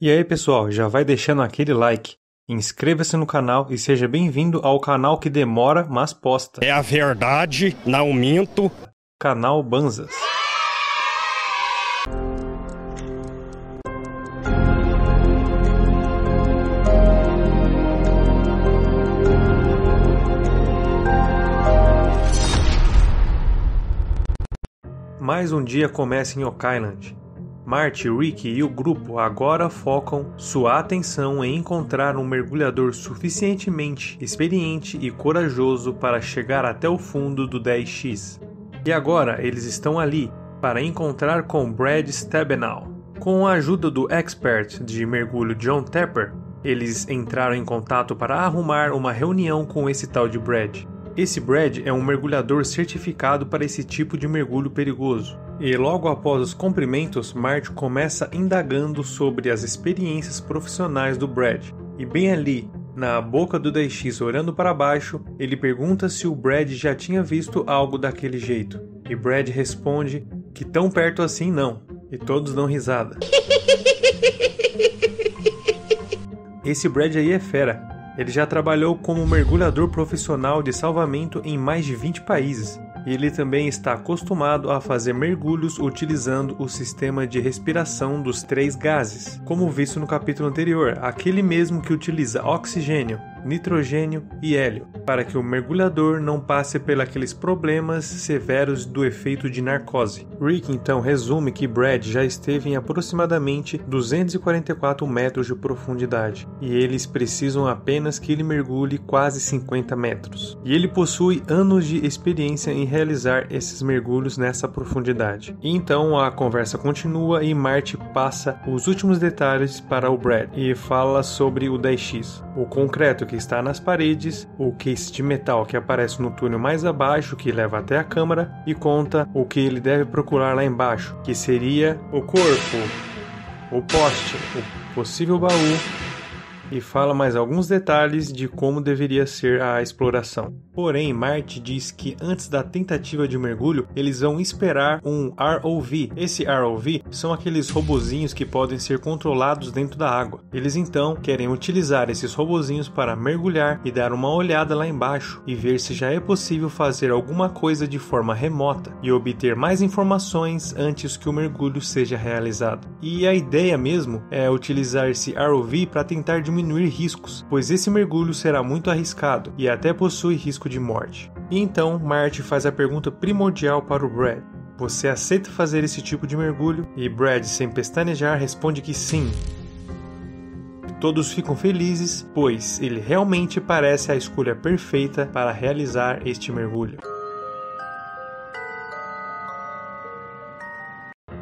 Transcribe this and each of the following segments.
E aí pessoal, já vai deixando aquele like, inscreva-se no canal e seja bem-vindo ao canal que demora, mas posta. É a verdade, não minto. Canal Banzas. Mais um dia começa em Oak Island. Marty, Rick e o grupo agora focam sua atenção em encontrar um mergulhador suficientemente experiente e corajoso para chegar até o fundo do 10X. E agora eles estão ali para encontrar com Brad Stabenow. Com a ajuda do expert de mergulho John Tepper, eles entraram em contato para arrumar uma reunião com esse tal de Brad. Esse Brad é um mergulhador certificado para esse tipo de mergulho perigoso. E logo após os cumprimentos, Marty começa indagando sobre as experiências profissionais do Brad. E bem ali, na boca do 10X olhando para baixo, ele pergunta se o Brad já tinha visto algo daquele jeito. E Brad responde que tão perto assim não. E todos dão risada. Esse Brad aí é fera. Ele já trabalhou como mergulhador profissional de salvamento em mais de 20 países. E ele também está acostumado a fazer mergulhos utilizando o sistema de respiração dos 3 gases, como visto no capítulo anterior, aquele mesmo que utiliza oxigênio, nitrogênio e hélio, para que o mergulhador não passe por aqueles problemas severos do efeito de narcose. Rick então resume que Brad já esteve em aproximadamente 244 metros de profundidade, e eles precisam apenas que ele mergulhe quase 50 metros. E ele possui anos de experiência em realizar esses mergulhos nessa profundidade. E então a conversa continua e Marty passa os últimos detalhes para o Brad e fala sobre o 10X, o concreto que está nas paredes, o case de metal que aparece no túnel mais abaixo que leva até a câmara e conta o que ele deve procurar lá embaixo, que seria o corpo, o poste, o possível baú, e fala mais alguns detalhes de como deveria ser a exploração. Porém, Marty diz que antes da tentativa de mergulho, eles vão esperar um ROV. Esse ROV são aqueles robozinhos que podem ser controlados dentro da água. Eles então querem utilizar esses robozinhos para mergulhar e dar uma olhada lá embaixo e ver se já é possível fazer alguma coisa de forma remota e obter mais informações antes que o mergulho seja realizado. E a ideia mesmo é utilizar esse ROV para tentar diminuir riscos, pois esse mergulho será muito arriscado e até possui risco de morte. E então Marty faz a pergunta primordial para o Brad: você aceita fazer esse tipo de mergulho? E Brad, sem pestanejar, responde que sim. Todos ficam felizes, pois ele realmente parece a escolha perfeita para realizar este mergulho.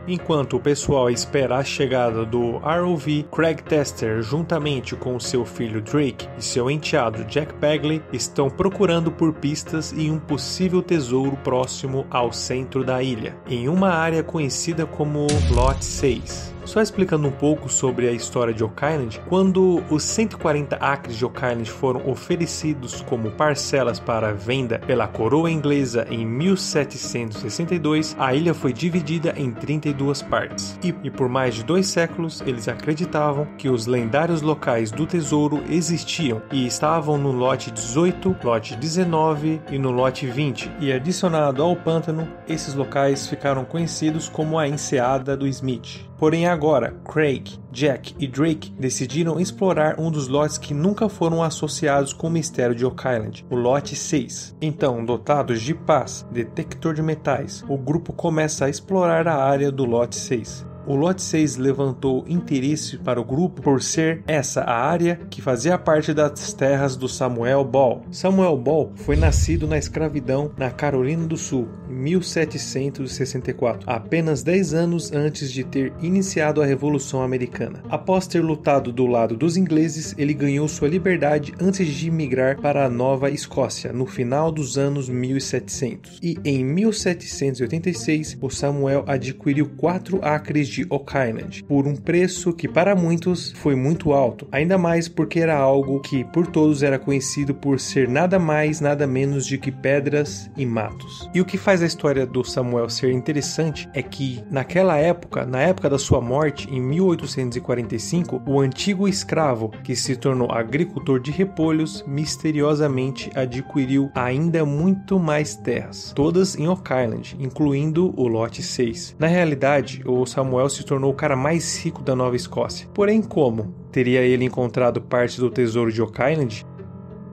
Enquanto o pessoal espera a chegada do ROV, Craig Tester, juntamente com seu filho Drake e seu enteado Jack Bagley, estão procurando por pistas e um possível tesouro próximo ao centro da ilha, em uma área conhecida como Lot 6. Só explicando um pouco sobre a história de Oak Island, quando os 140 acres de Oak Island foram oferecidos como parcelas para venda pela coroa inglesa em 1762, a ilha foi dividida em 32 partes. E por mais de 2 séculos, eles acreditavam que os lendários locais do tesouro existiam e estavam no lote 18, lote 19 e no lote 20. E adicionado ao pântano, esses locais ficaram conhecidos como a Enseada do Smith. Porém agora, Craig, Jack e Drake decidiram explorar um dos lotes que nunca foram associados com o mistério de Oak Island, o lote 6. Então, dotados de pás, detector de metais, o grupo começa a explorar a área do lote 6. O lote 6 levantou interesse para o grupo por ser essa a área que fazia parte das terras do Samuel Ball. Samuel Ball foi nascido na escravidão na Carolina do Sul, em 1764, apenas 10 anos antes de ter iniciado a Revolução Americana. Após ter lutado do lado dos ingleses, ele ganhou sua liberdade antes de migrar para a Nova Escócia, no final dos anos 1700. E em 1786, o Samuel adquiriu 4 acres de Oak Island, por um preço que para muitos foi muito alto, ainda mais porque era algo que por todos era conhecido por ser nada mais, nada menos de que pedras e matos. E o que faz a história do Samuel ser interessante é que naquela época, na época da sua morte, em 1845, o antigo escravo, que se tornou agricultor de repolhos, misteriosamente adquiriu ainda muito mais terras, todas em Oak Island, incluindo o lote 6. Na realidade, o Samuel se tornou o cara mais rico da Nova Escócia. Porém, como? Teria ele encontrado parte do tesouro de Oak Island?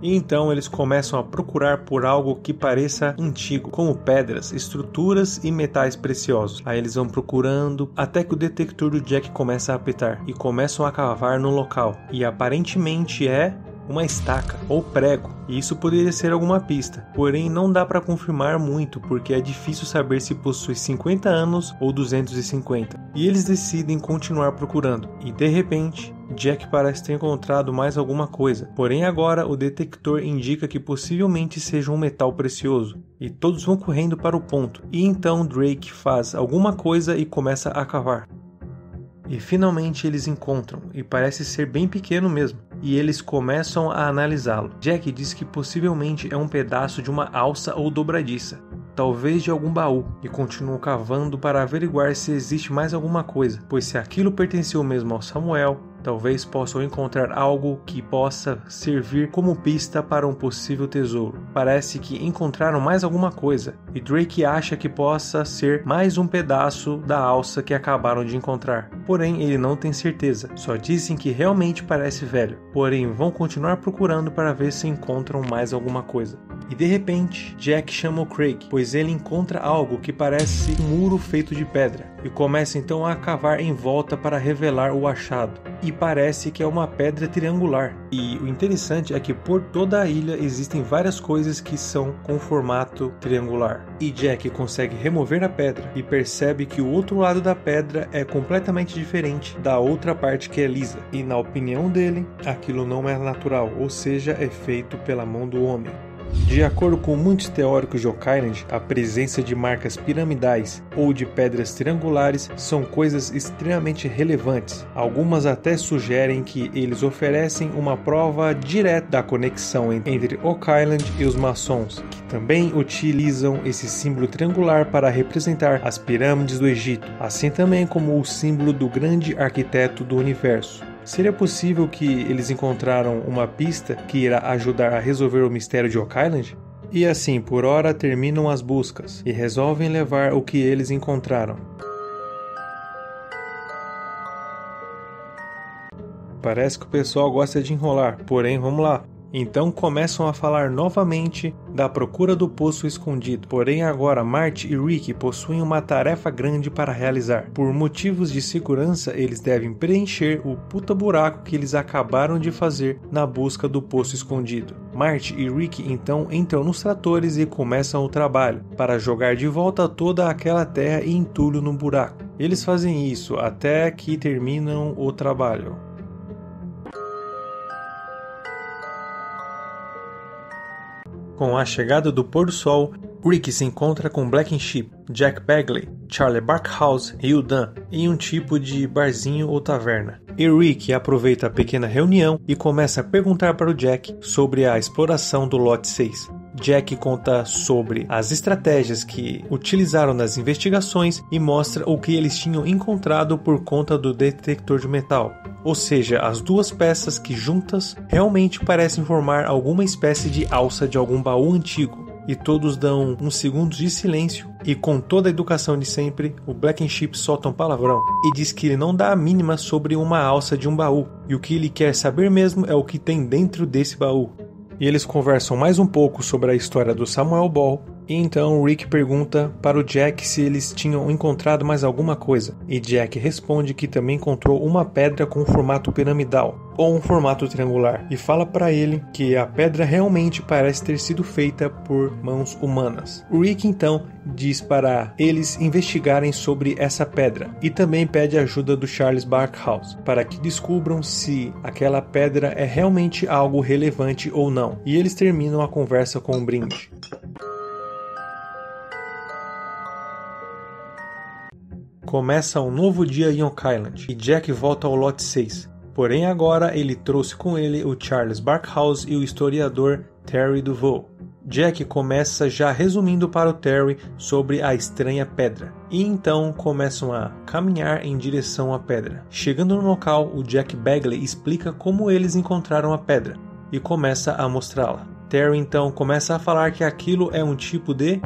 E então eles começam a procurar por algo que pareça antigo, como pedras, estruturas e metais preciosos. Aí eles vão procurando até que o detector do Jack começa a apitar e começam a cavar no local. E aparentemente é uma estaca ou prego, e isso poderia ser alguma pista, porém não dá para confirmar muito porque é difícil saber se possui 50 anos ou 250. E eles decidem continuar procurando, e de repente Jack parece ter encontrado mais alguma coisa, porém agora o detector indica que possivelmente seja um metal precioso, e todos vão correndo para o ponto, e então Drake faz alguma coisa e começa a cavar. E finalmente eles encontram, e parece ser bem pequeno mesmo, e eles começam a analisá-lo. Jack diz que possivelmente é um pedaço de uma alça ou dobradiça, talvez de algum baú, e continuam cavando para averiguar se existe mais alguma coisa, pois se aquilo pertenceu mesmo ao Samuel, talvez possam encontrar algo que possa servir como pista para um possível tesouro. Parece que encontraram mais alguma coisa, e Drake acha que possa ser mais um pedaço da alça que acabaram de encontrar. Porém, ele não tem certeza, só dizem que realmente parece velho. Porém, vão continuar procurando para ver se encontram mais alguma coisa. E de repente, Jack chama o Craig, pois ele encontra algo que parece um muro feito de pedra, e começa então a cavar em volta para revelar o achado. E parece que é uma pedra triangular. E o interessante é que por toda a ilha existem várias coisas que são com formato triangular. E Jack consegue remover a pedra e percebe que o outro lado da pedra é completamente diferente da outra parte que é lisa. E na opinião dele, aquilo não é natural, ou seja, é feito pela mão do homem. De acordo com muitos teóricos de Oak Island, a presença de marcas piramidais ou de pedras triangulares são coisas extremamente relevantes. Algumas até sugerem que eles oferecem uma prova direta da conexão entre Oak Island e os maçons, que também utilizam esse símbolo triangular para representar as pirâmides do Egito, assim também como o símbolo do grande arquiteto do universo. Seria possível que eles encontraram uma pista que irá ajudar a resolver o mistério de Oak Island? E assim, por hora, terminam as buscas e resolvem levar o que eles encontraram. Parece que o pessoal gosta de enrolar, porém, vamos lá. Então começam a falar novamente da procura do poço escondido. Porém agora Marty e Rick possuem uma tarefa grande para realizar. Por motivos de segurança, eles devem preencher o puta buraco que eles acabaram de fazer na busca do poço escondido. Marty e Rick então entram nos tratores e começam o trabalho para jogar de volta toda aquela terra e entulho no buraco. Eles fazem isso até que terminam o trabalho. Com a chegada do pôr do sol, Rick se encontra com Black&Ship, Jack Bagley, Charlie Barkhouse e Dan em um tipo de barzinho ou taverna. E Rick aproveita a pequena reunião e começa a perguntar para o Jack sobre a exploração do lote 6. Jack conta sobre as estratégias que utilizaram nas investigações e mostra o que eles tinham encontrado por conta do detector de metal. Ou seja, as duas peças que juntas realmente parecem formar alguma espécie de alça de algum baú antigo. E todos dão uns segundos de silêncio e com toda a educação de sempre, o Black&Ship solta um palavrão e diz que ele não dá a mínima sobre uma alça de um baú e o que ele quer saber mesmo é o que tem dentro desse baú. E eles conversam mais um pouco sobre a história do Samuel Ball. E então Rick pergunta para o Jack se eles tinham encontrado mais alguma coisa. E Jack responde que também encontrou uma pedra com formato piramidal, ou um formato triangular. E fala para ele que a pedra realmente parece ter sido feita por mãos humanas. O Rick então diz para eles investigarem sobre essa pedra. E também pede a ajuda do Charles Barkhouse para que descubram se aquela pedra é realmente algo relevante ou não. E eles terminam a conversa com um brinde. Começa um novo dia em Oak Island e Jack volta ao lote 6. Porém agora ele trouxe com ele o Charles Barkhouse e o historiador Terry Duval. Jack começa já resumindo para o Terry sobre a estranha pedra, e então começam a caminhar em direção à pedra. Chegando no local, o Jack Bagley explica como eles encontraram a pedra, e começa a mostrá-la. Terry então começa a falar que aquilo é um tipo de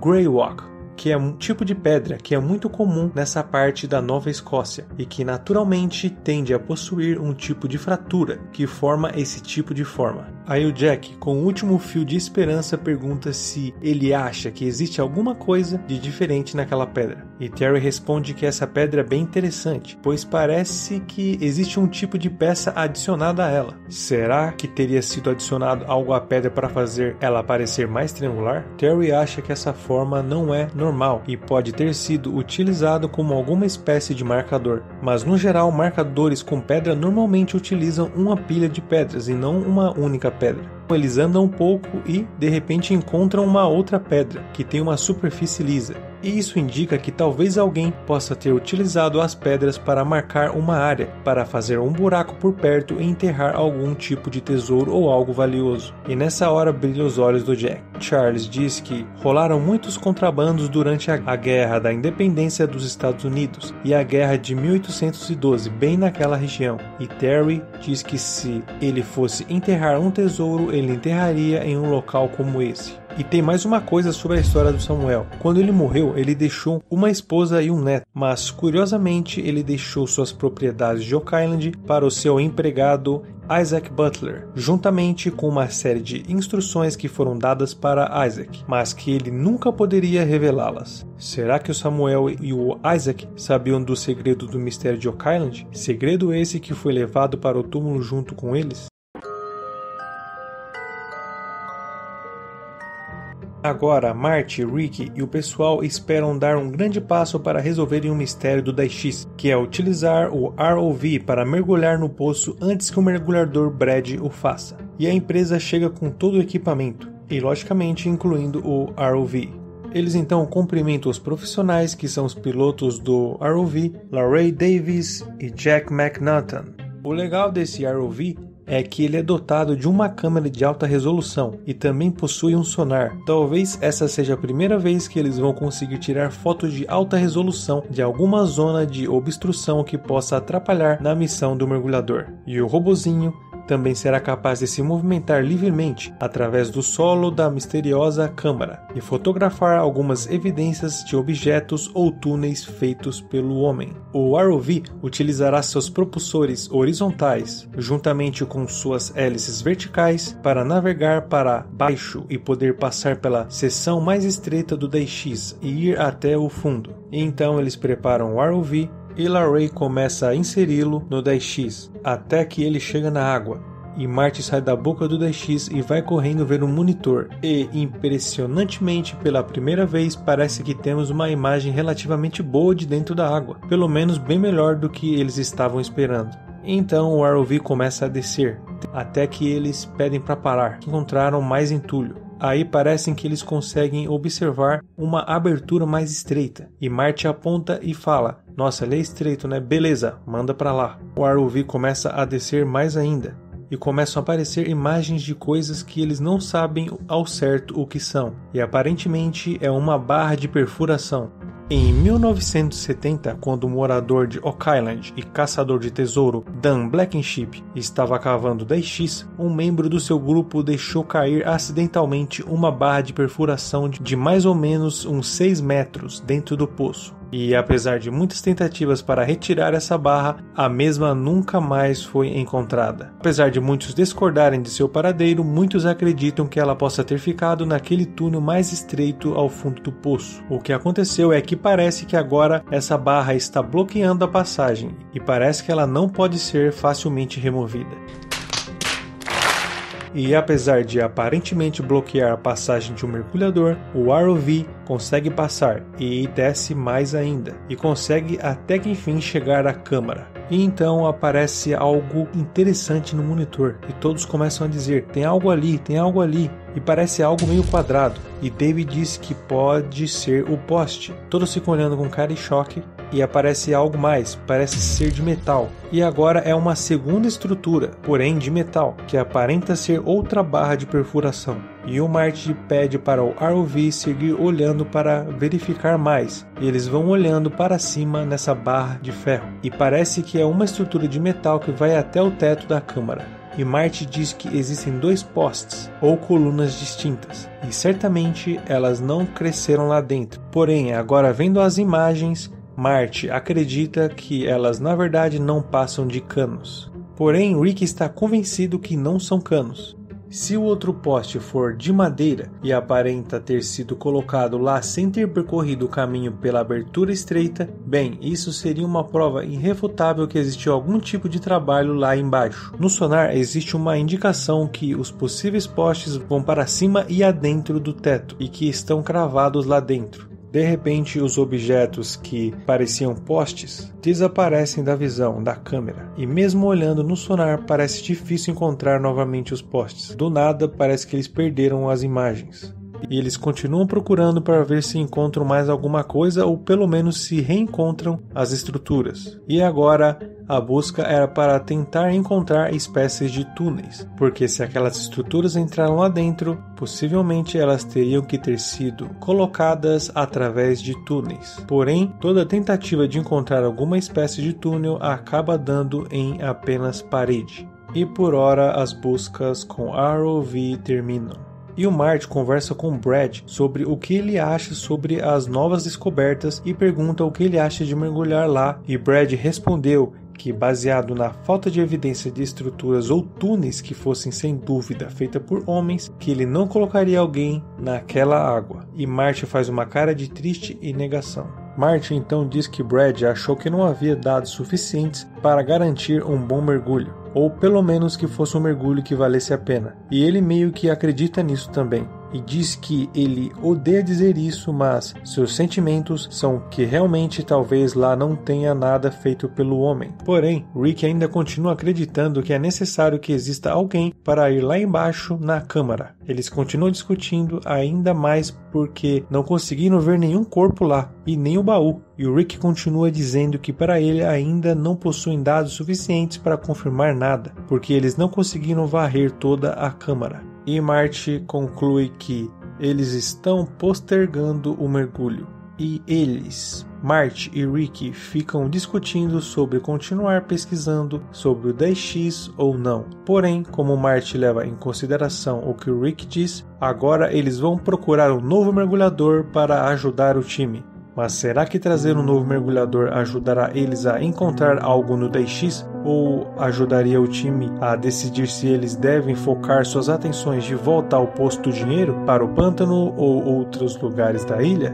Greywalk, que é um tipo de pedra que é muito comum nessa parte da Nova Escócia e que naturalmente tende a possuir um tipo de fratura que forma esse tipo de forma. Aí o Jack, com o último fio de esperança, pergunta se ele acha que existe alguma coisa de diferente naquela pedra. E Terry responde que essa pedra é bem interessante, pois parece que existe um tipo de peça adicionada a ela. Será que teria sido adicionado algo à pedra para fazer ela parecer mais triangular? Terry acha que essa forma não é normal e pode ter sido utilizado como alguma espécie de marcador. Mas no geral, marcadores com pedra normalmente utilizam uma pilha de pedras e não uma única pedra. Eles andam um pouco e, de repente, encontram uma outra pedra, que tem uma superfície lisa. E isso indica que talvez alguém possa ter utilizado as pedras para marcar uma área, para fazer um buraco por perto e enterrar algum tipo de tesouro ou algo valioso. E nessa hora brilha os olhos do Jack. Charles diz que rolaram muitos contrabandos durante a Guerra da Independência dos Estados Unidos e a Guerra de 1812, bem naquela região. E Terry diz que se ele fosse enterrar um tesouro, ele enterraria em um local como esse. E tem mais uma coisa sobre a história do Samuel. Quando ele morreu, ele deixou uma esposa e um neto, mas curiosamente ele deixou suas propriedades de Oak Island para o seu empregado Isaac Butler, juntamente com uma série de instruções que foram dadas para Isaac, mas que ele nunca poderia revelá-las. Será que o Samuel e o Isaac sabiam do segredo do mistério de Oak Island? Segredo esse que foi levado para o túmulo junto com eles? Agora, Marty, Ricky e o pessoal esperam dar um grande passo para resolverem o mistério do 10X, que é utilizar o ROV para mergulhar no poço antes que o mergulhador Brad o faça. E a empresa chega com todo o equipamento, e logicamente incluindo o ROV. Eles então cumprimentam os profissionais que são os pilotos do ROV, Larry Davis e Jack McNaughton. O legal desse ROV é que ele é dotado de uma câmera de alta resolução e também possui um sonar. Talvez essa seja a primeira vez que eles vão conseguir tirar fotos de alta resolução de alguma zona de obstrução que possa atrapalhar na missão do mergulhador. E o robozinho também será capaz de se movimentar livremente através do solo da misteriosa câmara e fotografar algumas evidências de objetos ou túneis feitos pelo homem. O ROV utilizará seus propulsores horizontais, juntamente com suas hélices verticais, para navegar para baixo e poder passar pela seção mais estreita do 10X e ir até o fundo. E então eles preparam o ROV e Larry começa a inseri-lo no 10X, até que ele chega na água. E Marty sai da boca do 10X e vai correndo ver um monitor. E, impressionantemente, pela primeira vez, parece que temos uma imagem relativamente boa de dentro da água. Pelo menos bem melhor do que eles estavam esperando. Então o ROV começa a descer, até que eles pedem para parar. Encontraram mais entulho. Aí parecem que eles conseguem observar uma abertura mais estreita. E Marty aponta e fala: "Nossa, ele é estreito, né? Beleza, manda para lá." O ROV começa a descer mais ainda. E começam a aparecer imagens de coisas que eles não sabem ao certo o que são. E aparentemente é uma barra de perfuração. Em 1970, quando o morador de Oak Island e caçador de tesouro Dan Blankenship estava cavando 10X, um membro do seu grupo deixou cair acidentalmente uma barra de perfuração de mais ou menos uns 6 metros dentro do poço. E apesar de muitas tentativas para retirar essa barra, a mesma nunca mais foi encontrada. Apesar de muitos discordarem de seu paradeiro, muitos acreditam que ela possa ter ficado naquele túnel mais estreito ao fundo do poço. O que aconteceu é que parece que agora essa barra está bloqueando a passagem e parece que ela não pode ser facilmente removida. E apesar de aparentemente bloquear a passagem de um mergulhador, o ROV consegue passar e desce mais ainda, e consegue até que enfim chegar à câmara. E então aparece algo interessante no monitor, e todos começam a dizer, tem algo ali, e parece algo meio quadrado, e David diz que pode ser o poste. Todos ficam olhando com cara de choque, e aparece algo mais, parece ser de metal, e agora é uma segunda estrutura, porém de metal, que aparenta ser outra barra de perfuração. E o Marty pede para o ROV seguir olhando para verificar mais, e eles vão olhando para cima nessa barra de ferro, e parece que é uma estrutura de metal que vai até o teto da câmara. E Marty diz que existem 2 postes, ou colunas distintas, e certamente elas não cresceram lá dentro. Porém, agora vendo as imagens, Marty acredita que elas na verdade não passam de canos. Porém, Rick está convencido que não são canos. Se o outro poste for de madeira e aparenta ter sido colocado lá sem ter percorrido o caminho pela abertura estreita, bem, isso seria uma prova irrefutável que existiu algum tipo de trabalho lá embaixo. No sonar existe uma indicação que os possíveis postes vão para cima e adentro do teto e que estão cravados lá dentro. De repente, os objetos que pareciam postes desaparecem da visão da câmera, e mesmo olhando no sonar parece difícil encontrar novamente os postes. Do nada, parece que eles perderam as imagens. E eles continuam procurando para ver se encontram mais alguma coisa ou pelo menos se reencontram as estruturas. E agora a busca era para tentar encontrar espécies de túneis, porque se aquelas estruturas entraram lá dentro, possivelmente elas teriam que ter sido colocadas através de túneis. Porém, toda tentativa de encontrar alguma espécie de túnel acaba dando em apenas parede. E por hora as buscas com ROV terminam. E o Marty conversa com Brad sobre o que ele acha sobre as novas descobertas e pergunta o que ele acha de mergulhar lá, e Brad respondeu que, baseado na falta de evidência de estruturas ou túneis que fossem sem dúvida feitas por homens, que ele não colocaria alguém naquela água. E Marty faz uma cara de triste e negação. Marty então diz que Brad achou que não havia dados suficientes para garantir um bom mergulho, ou pelo menos que fosse um mergulho que valesse a pena. E ele meio que acredita nisso também. E diz que ele odeia dizer isso, mas seus sentimentos são que realmente talvez lá não tenha nada feito pelo homem. Porém, Rick ainda continua acreditando que é necessário que exista alguém para ir lá embaixo na câmara. Eles continuam discutindo ainda mais porque não conseguiram ver nenhum corpo lá e nem o baú. E o Rick continua dizendo que para ele ainda não possuem dados suficientes para confirmar nada, porque eles não conseguiram varrer toda a câmara. E Marty conclui que eles estão postergando o mergulho. E eles, Marty e Rick, ficam discutindo sobre continuar pesquisando sobre o 10X ou não. Porém, como Marty leva em consideração o que o Rick diz, agora eles vão procurar um novo mergulhador para ajudar o time. Mas será que trazer um novo mergulhador ajudará eles a encontrar algo no 10X? Ou ajudaria o time a decidir se eles devem focar suas atenções de volta ao posto do dinheiro, para o pântano ou outros lugares da ilha?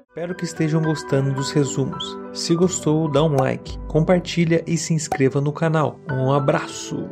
Espero que estejam gostando dos resumos. Se gostou, dá um like, compartilha e se inscreva no canal. Um abraço!